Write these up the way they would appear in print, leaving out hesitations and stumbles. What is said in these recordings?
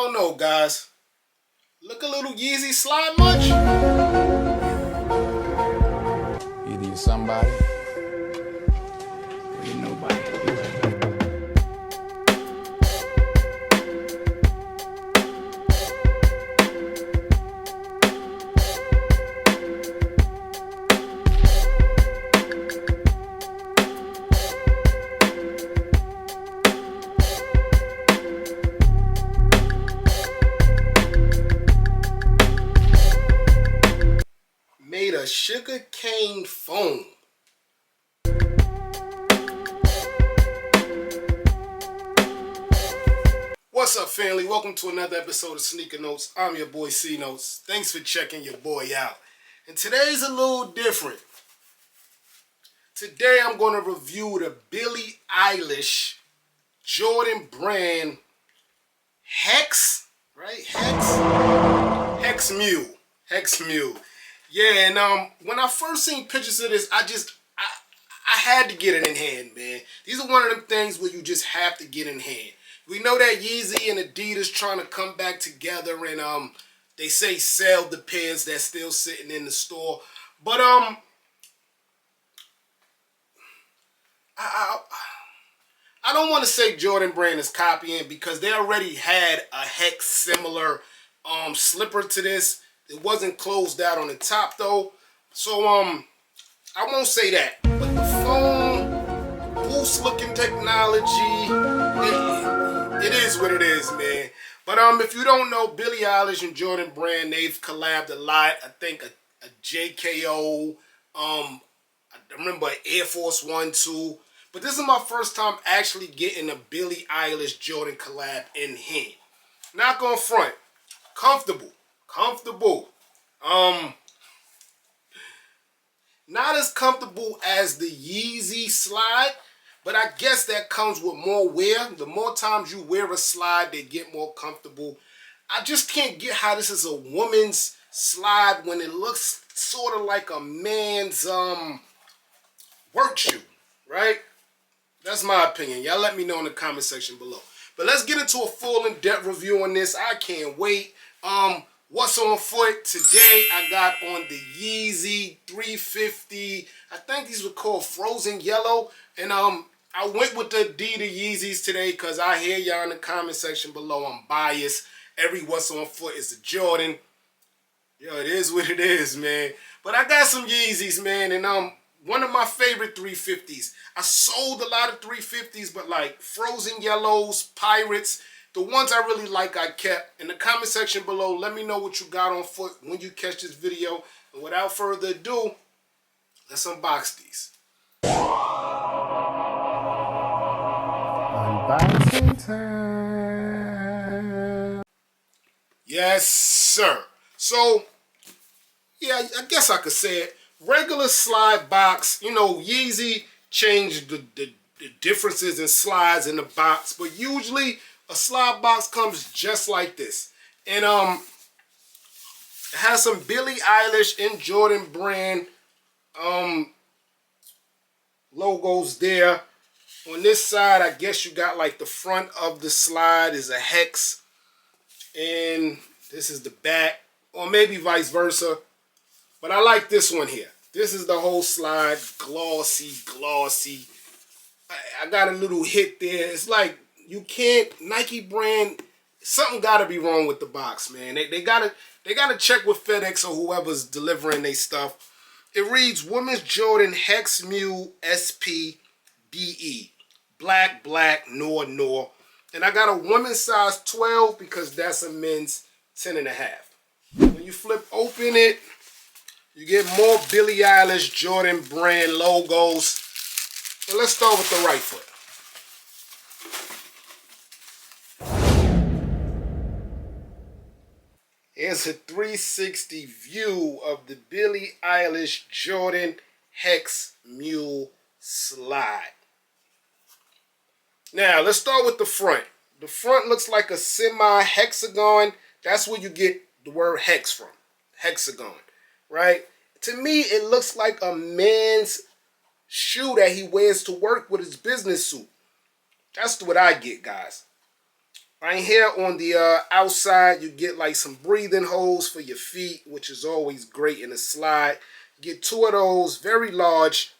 don't know, guys. Look a little Yeezy slide much? Either you're somebody or you're nobody. Made of sugar cane foam. What's up, family? Welcome to another episode of Sneaker Notes. I'm your boy C Notes. Thanks for checking your boy out. And today's a little different. Today I'm going to review the Billie Eilish Jordan brand Hex, right? Hex Mule. Hex Mule. Yeah, and when I first seen pictures of this, I had to get it in hand, man. These are one of them things where you just have to get in hand. We know that YEEZY and Adidas trying to come back together, and they say sell the pairs that's still sitting in the store. But I don't want to say Jordan brand is copying, because they already had a Hex similar slipper to this. It wasn't closed out on the top though, so I won't say that. But the foam, boost looking technology, it is what it is, man. But if you don't know, Billie Eilish and Jordan brand, they've collabed a lot. I think a JKO, I remember Air Force 1, 2. But this is my first time actually getting a Billie Eilish Jordan collab in hand. Not gonna front. Comfortable. Not as comfortable as the YEEZY slide, but I guess that comes with more wear. The more times you wear a slide, they get more comfortable. I just can't get how this is a woman's slide when it looks sort of like a man's work shoe, right? That's my opinion. Y'all let me know in the comment section below. But let's get into a full in-depth review on this. I can't wait. What's on foot today? I got on the YEEZY 350. I think these were called Frozen Yellow. And I went with the Adidas Yeezys today because I hear y'all in the comment section below. I'm biased. Every what's on foot is a Jordan. Yo, it is what it is, man. But I got some Yeezys, man, and one of my favorite 350s. I sold a lot of 350s, but like Frozen Yellows, Pirates, the ones I really like I kept. In the comment section below, let me know what you got on foot when you catch this video. And without further ado, let's unbox these. Unboxing time. Yes, sir. So, yeah, I guess I could say it. Regular slide box. You know, YEEZY changed the differences in slides in the box, but usually a slide box comes just like this. And it has some Billie Eilish and Jordan brand logos there. On this side, I guess you got like the front of the slide is a Hex, and this is the back, or maybe vice versa. But I like this one here. This is the whole slide, glossy. I got a little hit there. It's like you can't, Nike brand, something got to be wrong with the box, man. They gotta check with FedEx or whoever's delivering their stuff. It reads Women's Jordan Hex Mule SP BE. Black, Nor. And I got a women's size 12 because that's a men's 10.5. When you flip open it, you get more Billie Eilish Jordan brand logos. So let's start with the right foot. Here's a 360 view of the Billie Eilish Jordan Hex Mule slide. Now, let's start with the front. The front looks like a semi-hexagon. That's where you get the word hex from. Hexagon, right? To me, it looks like a man's shoe that he wears to work with his business suit. That's what I get, guys. Right here on the outside, you get like some breathing holes for your feet, which is always great in a slide. You get 2 of those, very large.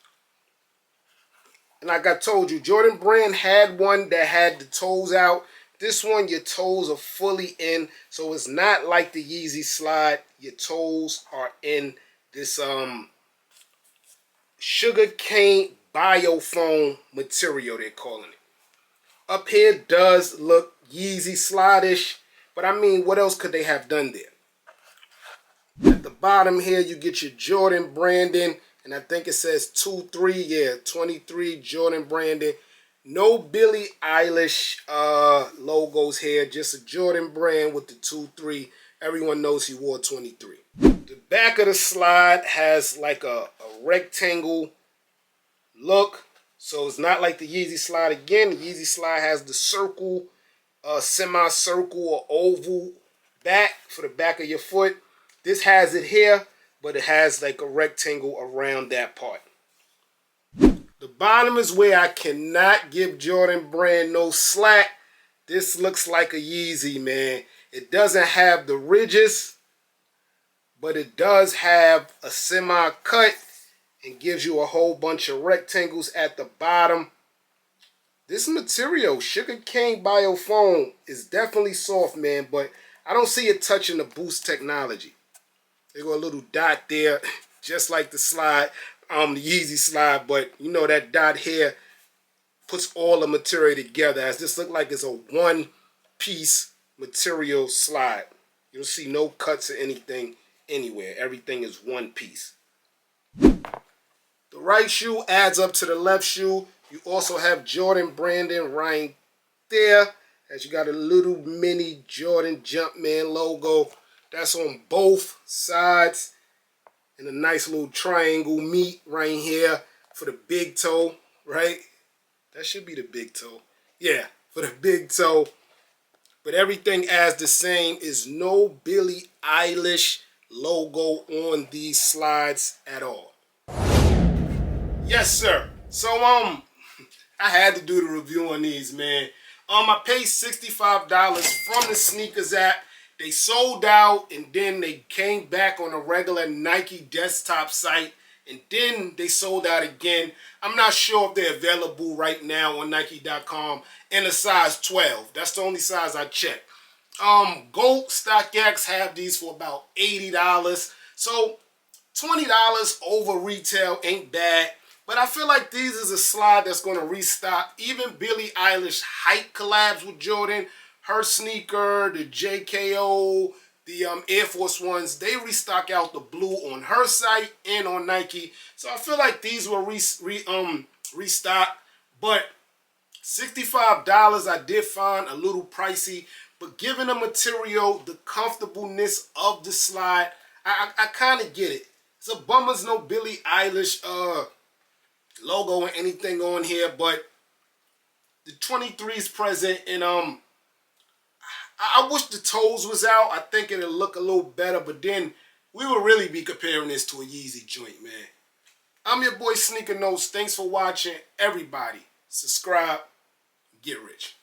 And like I told you, Jordan Brand had one that had the toes out. This one, your toes are fully in, so it's not like the Yeezy slide. Your toes are in this sugar cane biofoam material, they're calling it. Up here does look Yeezy slide-ish, but I mean, what else could they have done there? At the bottom here, you get your Jordan branding, and I think it says 2-3, yeah, 23 Jordan branding. No Billie Eilish logos here, just a Jordan brand with the 2-3. Everyone knows he wore 23. The back of the slide has like a rectangle look. So it's not like the Yeezy slide. Again, the Yeezy slide has the circle, semicircle or oval back for the back of your foot. This has it here, but it has like a rectangle around that part. The bottom is where I cannot give Jordan Brand no slack. This looks like a Yeezy, man. It doesn't have the ridges, but it does have a semi-cut and gives you a whole bunch of rectangles at the bottom. This material, sugarcane biofoam, is definitely soft, man, but I don't see it touching the Boost technology. They got a little dot there, just like the slide, the Yeezy slide, but you know that dot here puts all the material together, as this look like it's a one-piece material slide. You'll see no cuts or anything anywhere. Everything is one piece. The right shoe adds up to the left shoe. You also have Jordan branding right there, as you got a little mini Jordan Jumpman logo. That's on both sides. And a nice little triangle meat right here for the big toe, right? That should be the big toe. Yeah, for the big toe. But everything as the same. Is no Billie Eilish logo on these slides at all. Yes, sir. So, I had to do the review on these, man. I paid $65 from the sneakers app. They sold out, and then they came back on a regular Nike desktop site, and then they sold out again. I'm not sure if they're available right now on Nike.com in a size 12. That's the only size I checked. Gold StockX have these for about $80. So $20 over retail ain't bad. But I feel like these is a slide that's going to restock. Even Billie Eilish hype collabs with Jordan, her sneaker, the JKO, the Air Force Ones, they restock out the blue on her site and on Nike. So I feel like these will restock. But $65 I did find a little pricey. But given the material, the comfortableness of the slide, I kind of get it. It's a bummer's no Billie Eilish logo or anything on here, but the 23 is present, and I wish the toes was out. I think it'll look a little better, but then we would really be comparing this to a Yeezy joint, man. I'm your boy Sneaker Notes. Thanks for watching, everybody. Subscribe, get rich.